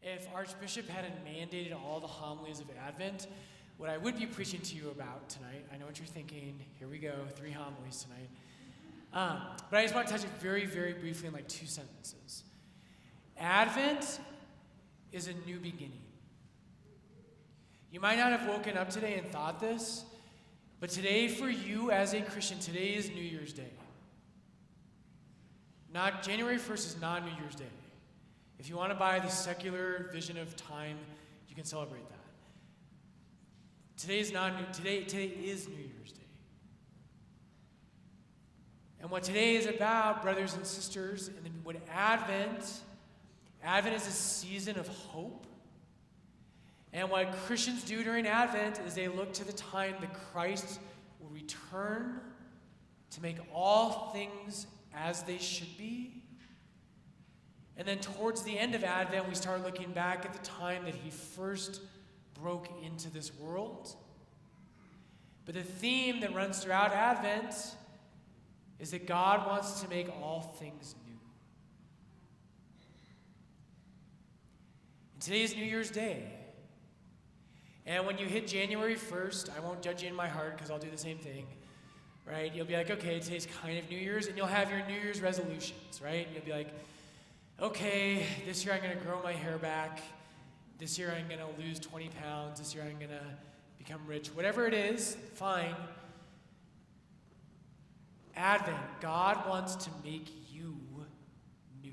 If Archbishop hadn't mandated all the homilies of Advent, what I would be preaching to you about tonight, I know what you're thinking, here we go, 3 homilies tonight. But I just want to touch it very, very briefly in like 2 sentences. Advent is a new beginning. You might not have woken up today and thought this, but today for you as a Christian, today is New Year's Day. Not January 1st is not New Year's Day. If you want to buy the secular vision of time, you can celebrate that. Today is New Year's Day. And what today is about, brothers and sisters, and what Advent is a season of hope. And what Christians do during Advent is they look to the time that Christ will return to make all things as they should be. And then towards the end of Advent, we start looking back at the time that he first broke into this world. But the theme that runs throughout Advent is that God wants to make all things new. And today is New Year's Day. And when you hit January 1st, I won't judge you in my heart because I'll do the same thing, right? You'll be like, okay, today's kind of New Year's, and you'll have your New Year's resolutions, right? And you'll be like, okay, this year I'm going to grow my hair back. This year I'm going to lose 20 pounds. This year I'm going to become rich. Whatever it is, fine. Advent, God wants to make you new.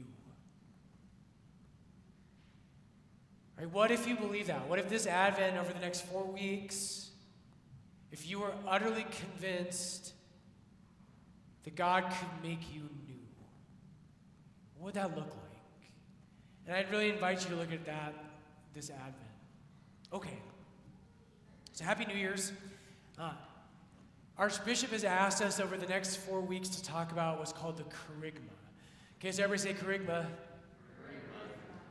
Right? What if you believe that? What if this Advent over the next 4 weeks, if you were utterly convinced that God could make you new? What would that look like? And I'd really invite you to look at that this Advent. Okay. So happy New Year's. Archbishop has asked us over the next 4 weeks to talk about what's called the kerygma. Okay, so everybody say kerygma.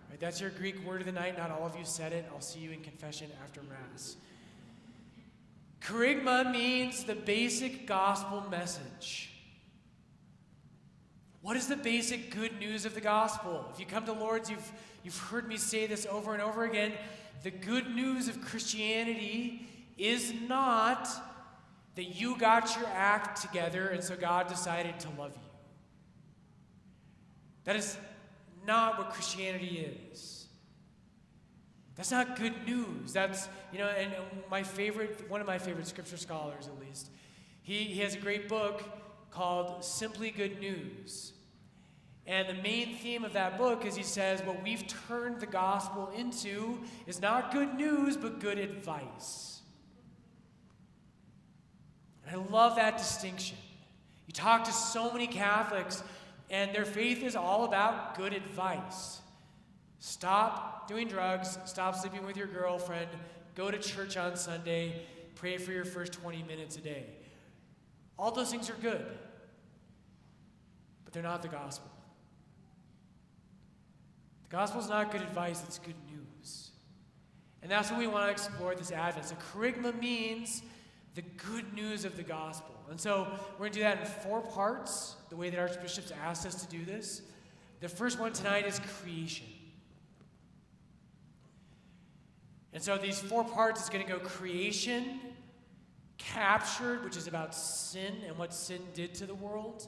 Right, that's your Greek word of the night. Not all of you said it. I'll see you in confession after Mass. Kerygma means the basic gospel message. What is the basic good news of the gospel? If you come to Lord's, you've heard me say this over and over again. The good news of Christianity is not that you got your act together and so God decided to love you. That is not what Christianity is. That's not good news. That's, and one of my favorite scripture scholars at least, he has a great book called Simply Good News. And the main theme of that book is he says what we've turned the gospel into is not good news, but good advice. And I love that distinction. You talk to so many Catholics, and their faith is all about good advice. Stop doing drugs, stop sleeping with your girlfriend, go to church on Sunday, pray for your first 20 minutes a day. All those things are good, but they're not the gospel. The gospel is not good advice, it's good news. And that's what we want to explore this Advent. So kerygma means the good news of the gospel. And so we're going to do that in 4 parts, the way that Archbishop's asked us to do this. The first one tonight is creation. And so these 4 parts is going to go creation, captured, which is about sin and what sin did to the world.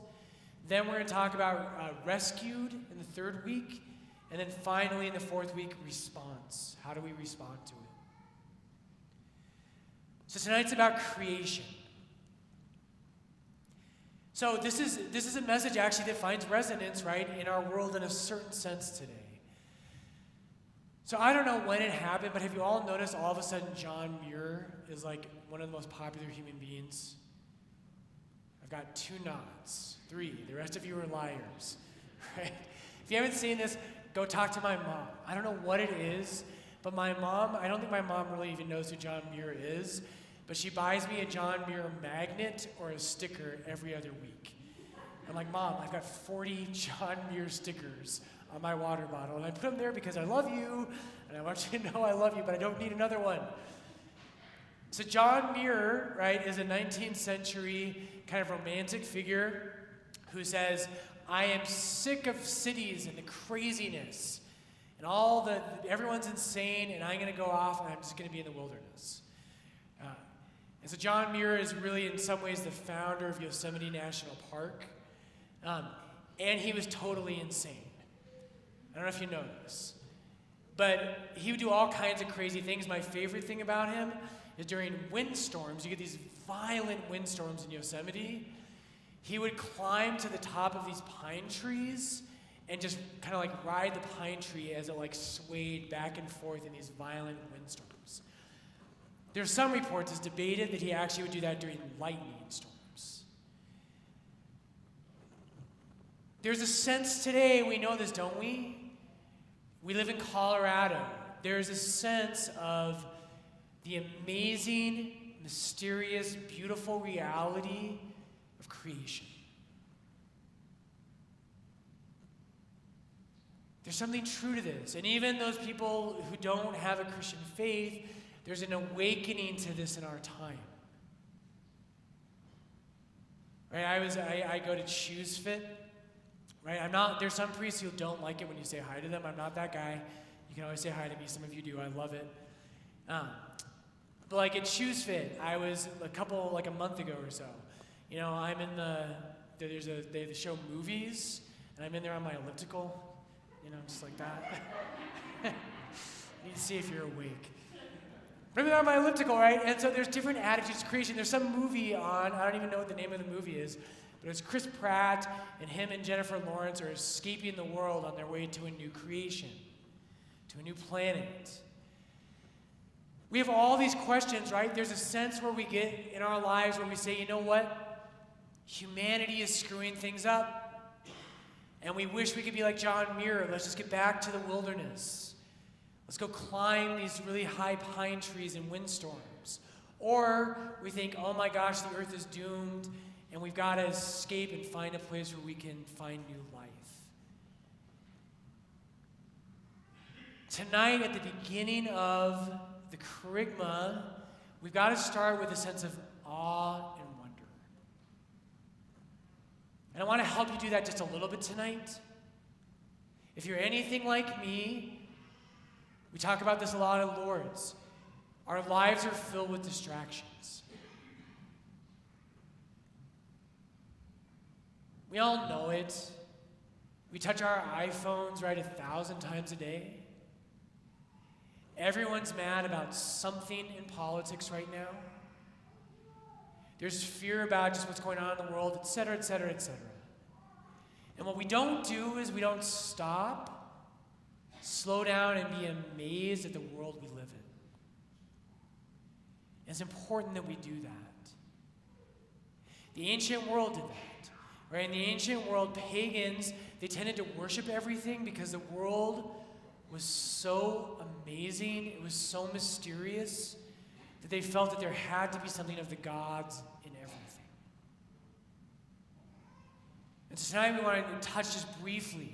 Then we're going to talk about rescued in the 3rd week. And then finally in the 4th week, response. How do we respond to it? So tonight's about creation. So this is a message actually that finds resonance, right, in our world in a certain sense today. So I don't know when it happened, but have you all noticed all of a sudden John Muir is like one of the most popular human beings? I've got 2 nods, 3. The rest of you are liars, right? If you haven't seen this, go talk to my mom. I don't know what it is, but I don't think my mom really even knows who John Muir is, but she buys me a John Muir magnet or a sticker every other week. I'm like, Mom, I've got 40 John Muir stickers on my water bottle, and I put them there because I love you, and I want you to know I love you, but I don't need another one. So John Muir, right, is a 19th century kind of romantic figure who says, I am sick of cities and the craziness And everyone's insane, and I'm going to go off, and I'm just going to be in the wilderness. And so John Muir is really, in some ways, the founder of Yosemite National Park. And he was totally insane. I don't know if you know this. But he would do all kinds of crazy things. My favorite thing about him is during windstorms, you get these violent windstorms in Yosemite. He would climb to the top of these pine trees and just kind of like ride the pine tree as it like swayed back and forth in these violent windstorms. There's some reports, it's debated that he actually would do that during lightning storms. There's a sense today, we know this, don't we? We live in Colorado. There's a sense of the amazing, mysterious, beautiful reality of creation. There's something true to this. And even those people who don't have a Christian faith, there's an awakening to this in our time. Right? I go to Choose Fit. Right? There's some priests who don't like it when you say hi to them. I'm not that guy. You can always say hi to me. Some of you do. I love it. But like at Choose Fit, I was a month ago or so. I'm in they show movies, and I'm in there on my elliptical, just like that. Need to see if you're awake. But I'm there on my elliptical, right? And so there's different attitudes to creation. There's some movie on, I don't even know what the name of the movie is, but it's Chris Pratt, and him and Jennifer Lawrence are escaping the world on their way to a new creation, to a new planet. We have all these questions, right? There's a sense where we get in our lives where we say, you know what? Humanity is screwing things up. And we wish we could be like John Muir. Let's just get back to the wilderness. Let's go climb these really high pine trees in windstorms. Or we think, oh my gosh, the earth is doomed, and we've got to escape and find a place where we can find new life. Tonight, at the beginning of the kerygma, we've got to start with a sense of awe and wonder. And I want to help you do that just a little bit tonight. If you're anything like me, we talk about this a lot at Lord's. Our lives are filled with distractions. We all know it. We touch our iPhones, right, 1,000 times a day. Everyone's mad about something in politics right now. There's fear about just what's going on in the world, et cetera, et cetera, et cetera. And what we don't do is we don't stop, slow down, and be amazed at the world we live in. It's important that we do that. The ancient world did that. Right? In the ancient world, pagans, they tended to worship everything because the world was so amazing, it was so mysterious, that they felt that there had to be something of the gods in everything. And so tonight we want to touch just briefly,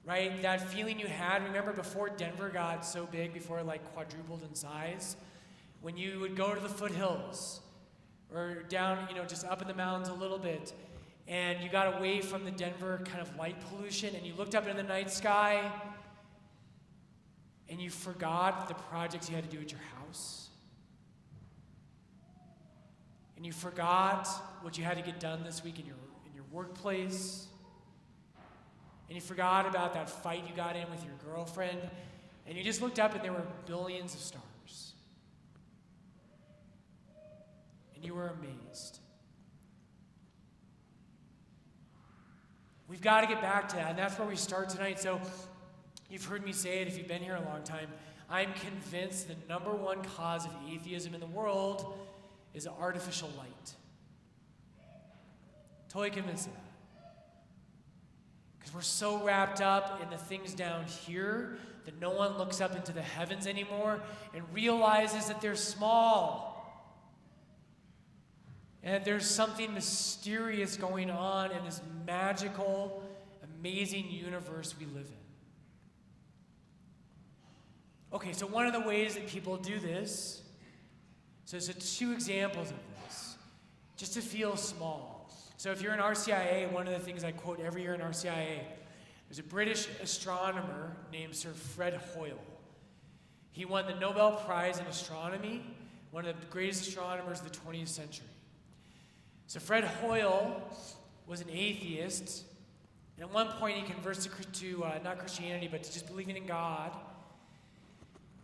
right? That feeling you had, remember before Denver got so big, before it like quadrupled in size, when you would go to the foothills or down, just up in the mountains a little bit, and you got away from the Denver kind of light pollution, and you looked up in the night sky, and you forgot the projects you had to do at your house. And you forgot what you had to get done this week in your workplace. And you forgot about that fight you got in with your girlfriend. And you just looked up and there were billions of stars. And you were amazed. We've got to get back to that, and that's where we start tonight. So you've heard me say it if you've been here a long time. I'm convinced the number one cause of atheism in the world is artificial light. Totally convinced of that. Because we're so wrapped up in the things down here that no one looks up into the heavens anymore and realizes that they're small. And that there's something mysterious going on in this magical, amazing universe we live in. Okay, so one of the ways that people do this, so there's two examples of this, just to feel small. So if you're in RCIA, one of the things I quote every year in RCIA, There's a British astronomer named Sir Fred Hoyle. He won the Nobel Prize in Astronomy, one of the greatest astronomers of the 20th century. So Fred Hoyle was an atheist, and at one point he converts to not Christianity, but to just believing in God.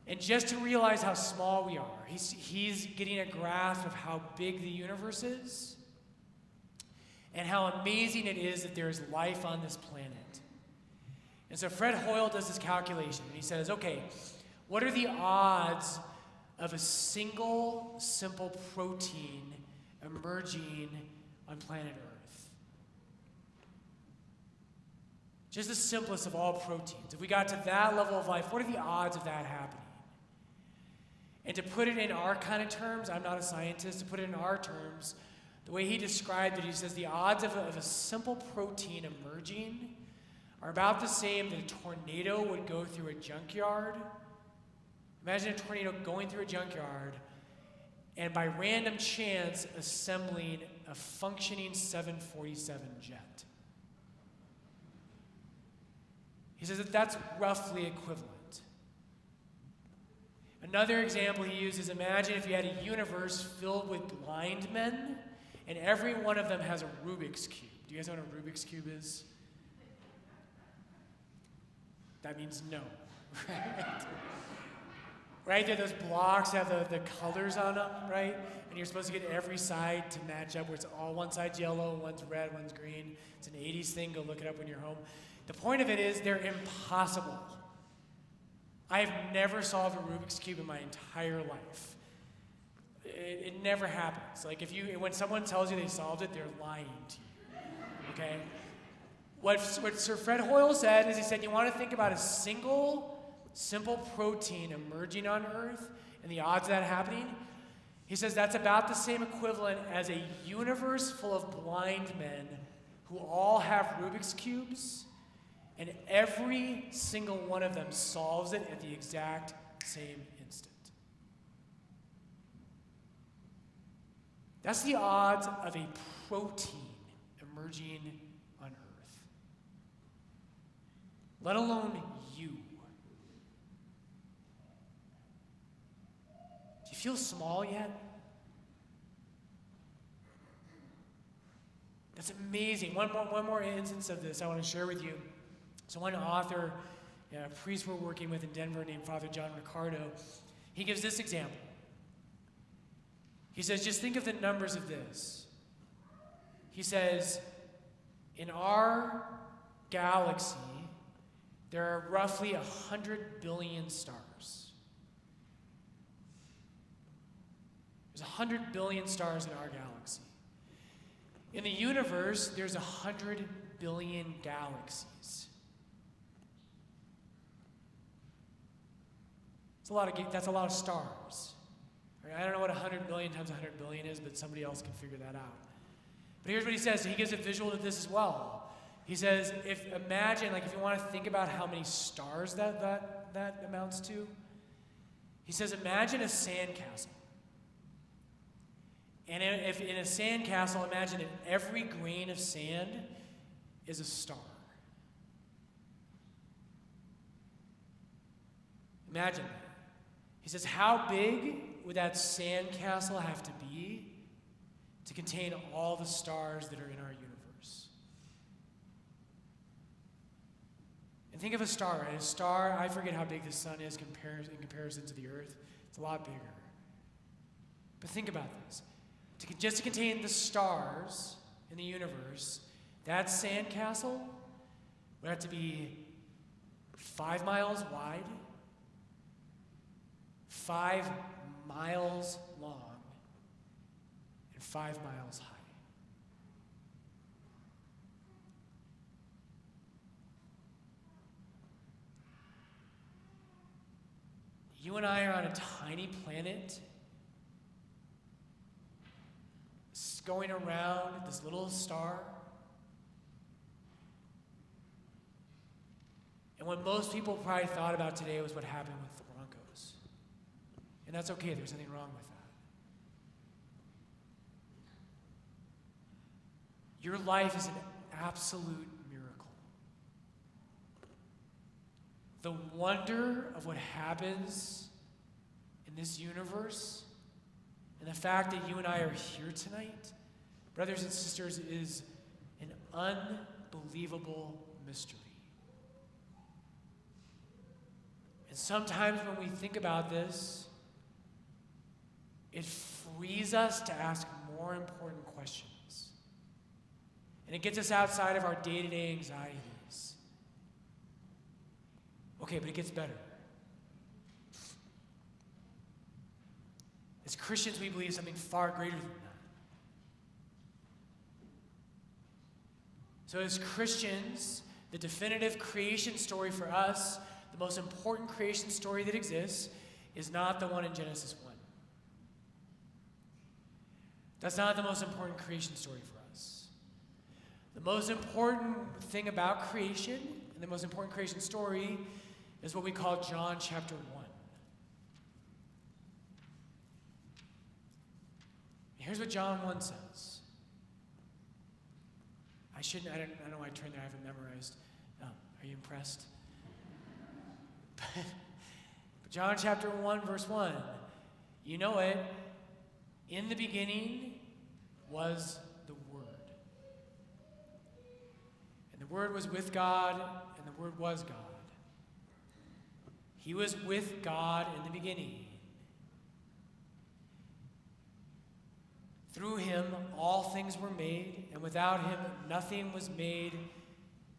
And just to realize how small we are, he's getting a grasp of how big the universe is and how amazing it is that there is life on this planet. And so Fred Hoyle does this calculation, and he says, okay, what are the odds of a single simple protein emerging on planet Earth? Just the simplest of all proteins. If we got to that level of life, what are the odds of that happening? And to put it in our kind of terms, I'm not a scientist, to put it in our terms, the way he described it, he says the odds of a simple protein emerging are about the same that a tornado would go through a junkyard. Imagine a tornado going through a junkyard and by random chance assembling a functioning 747 jet. He says that that's roughly equivalent. Another example he uses, imagine if you had a universe filled with blind men, and every one of them has a Rubiks Cube. Do you guys know what a Rubiks Cube is? That means no, right? Right there, those blocks have the colors on them, right? And you're supposed to get every side to match up, where it's all one side's yellow, one's red, one's green. It's an 80s thing, go look it up when you're home. The point of it is they're impossible. I have never solved a Rubik's Cube in my entire life. It never happens. Like when someone tells you they solved it, they're lying to you, okay? What Sir Fred Hoyle said is he said, you want to think about a single, simple protein emerging on Earth and the odds of that happening? He says that's about the same equivalent as a universe full of blind men who all have Rubik's Cubes, and every single one of them solves it at the exact same instant. That's the odds of a protein emerging on Earth. Let alone you. Do you feel small yet? That's amazing. One more instance of this I want to share with you. So one author, a priest we're working with in Denver named Father John Ricardo, he gives this example. He says, just think of the numbers of this. He says, in our galaxy, there are roughly 100 billion stars. There's 100 billion stars in our galaxy. In the universe, there's 100 billion galaxies. That's a lot of stars. I don't know what 100 billion times 100 billion is, but somebody else can figure that out. But here's what he says. He gives a visual to this as well. He says, if you want to think about how many stars that amounts to, he says, imagine a sandcastle. And if in a sandcastle, imagine that every grain of sand is a star. Imagine that. He says, how big would that sandcastle have to be to contain all the stars that are in our universe? And think of a star, right? A star, I forget how big the sun is in comparison to the earth. It's a lot bigger. But think about this. Just to contain the stars in the universe, that sandcastle would have to be 5 miles wide, 5 miles long, and 5 miles high. You and I are on a tiny planet going around this little star. And what most people probably thought about today was what happened with the Broncos. And that's okay, there's nothing wrong with that. Your life is an absolute miracle. the wonder of what happens in this universe and the fact that you and I are here tonight, brothers and sisters, is an unbelievable mystery. And sometimes when we think about this, it frees us to ask more important questions. And it gets us outside of our day-to-day anxieties. Okay, but it gets better. As Christians, we believe something far greater than that. So as Christians, the definitive creation story for us, the most important creation story that exists, is not the one in Genesis 1. That's not the most important creation story for us. The most important thing about creation, and the most important creation story, is what we call John chapter 1. Here's what John 1 says. I don't know why I turned there, I haven't memorized. Are you impressed? But John chapter 1, verse 1. You know it. In the beginning was the Word. And the Word was with God, and the Word was God. He was with God in the beginning. Through him all things were made, and without him nothing was made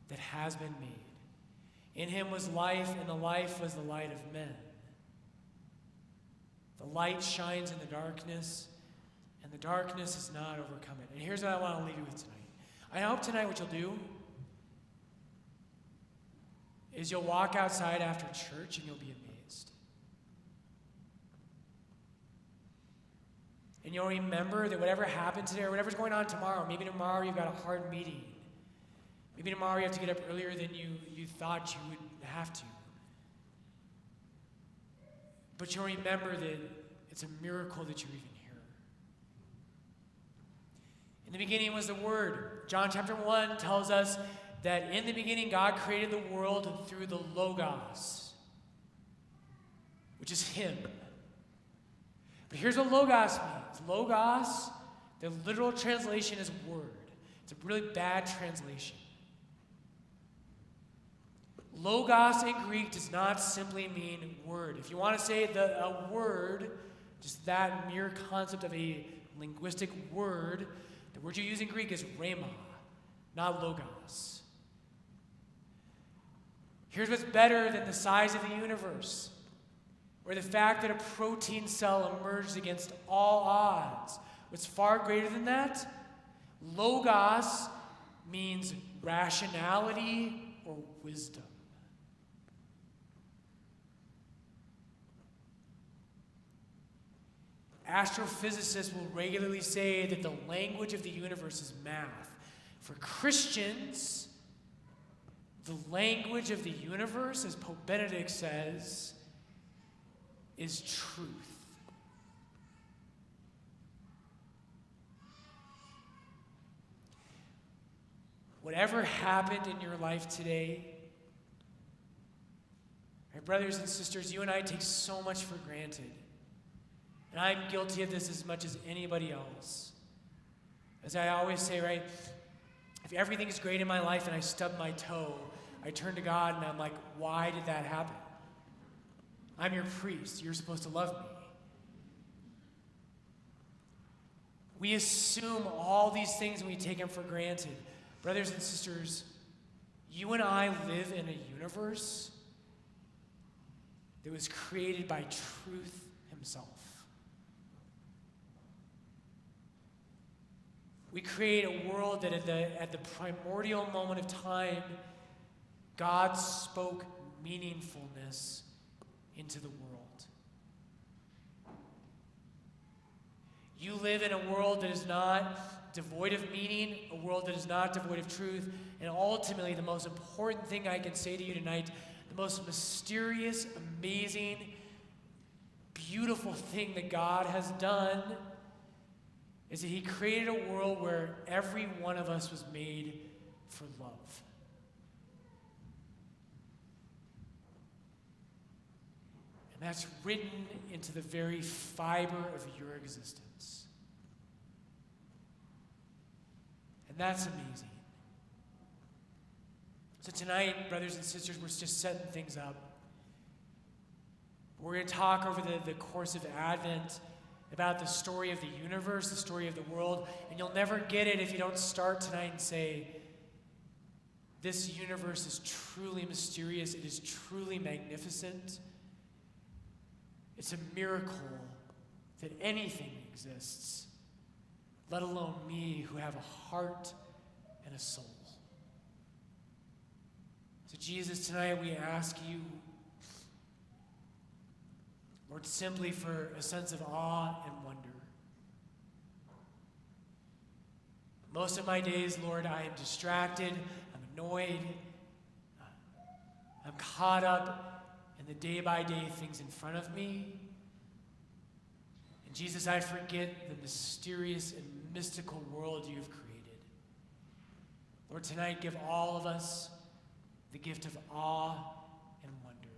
that has been made. In him was life, and the life was the light of men. The light shines in the darkness, and the darkness has not overcome it. And here's what I want to leave you with tonight. I hope tonight what you'll do is you'll walk outside after church and you'll be amazed. And you'll remember that whatever happened today or whatever's going on tomorrow, maybe tomorrow you've got a hard meeting. Maybe tomorrow you have to get up earlier than you thought you would have to. But you'll remember that it's a miracle that you're even here. In the beginning was the Word. John chapter 1 tells us that in the beginning God created the world through the Logos, which is Him. But here's what Logos means. Logos, the literal translation is word. It's a really bad translation. Logos in Greek does not simply mean word. If you want to say a word, just that mere concept of a linguistic word, the word you use in Greek is rhema, not logos. Here's what's better than the size of the universe, or the fact that a protein cell emerged against all odds. What's far greater than that? Logos means rationality or wisdom. Astrophysicists will regularly say that the language of the universe is math. For Christians, the language of the universe, as Pope Benedict says, is truth. Whatever happened in your life today, my brothers and sisters, you and I take so much for granted. And I'm guilty of this as much as anybody else. As I always say, right, if everything is great in my life and I stub my toe, I turn to God and I'm like, why did that happen? I'm your priest. You're supposed to love me. We assume all these things and we take them for granted. Brothers and sisters, you and I live in a universe that was created by truth himself. We create a world that at the primordial moment of time, God spoke meaningfulness into the world. You live in a world that is not devoid of meaning, a world that is not devoid of truth, and ultimately the most important thing I can say to you tonight, the most mysterious, amazing, beautiful thing that God has done is that He created a world where every one of us was made for love. And that's written into the very fiber of your existence. And that's amazing. So tonight, brothers and sisters, we're just setting things up. We're going to talk over the course of Advent about the story of the universe, the story of the world, and you'll never get it if you don't start tonight and say, this universe is truly mysterious, it is truly magnificent. It's a miracle that anything exists, let alone me who have a heart and a soul. So Jesus, tonight we ask you, Lord, simply for a sense of awe and wonder. Most of my days, Lord, I am distracted, I'm annoyed, I'm caught up in the day-by-day things in front of me. And Jesus, I forget the mysterious and mystical world you've created. Lord, tonight give all of us the gift of awe and wonder.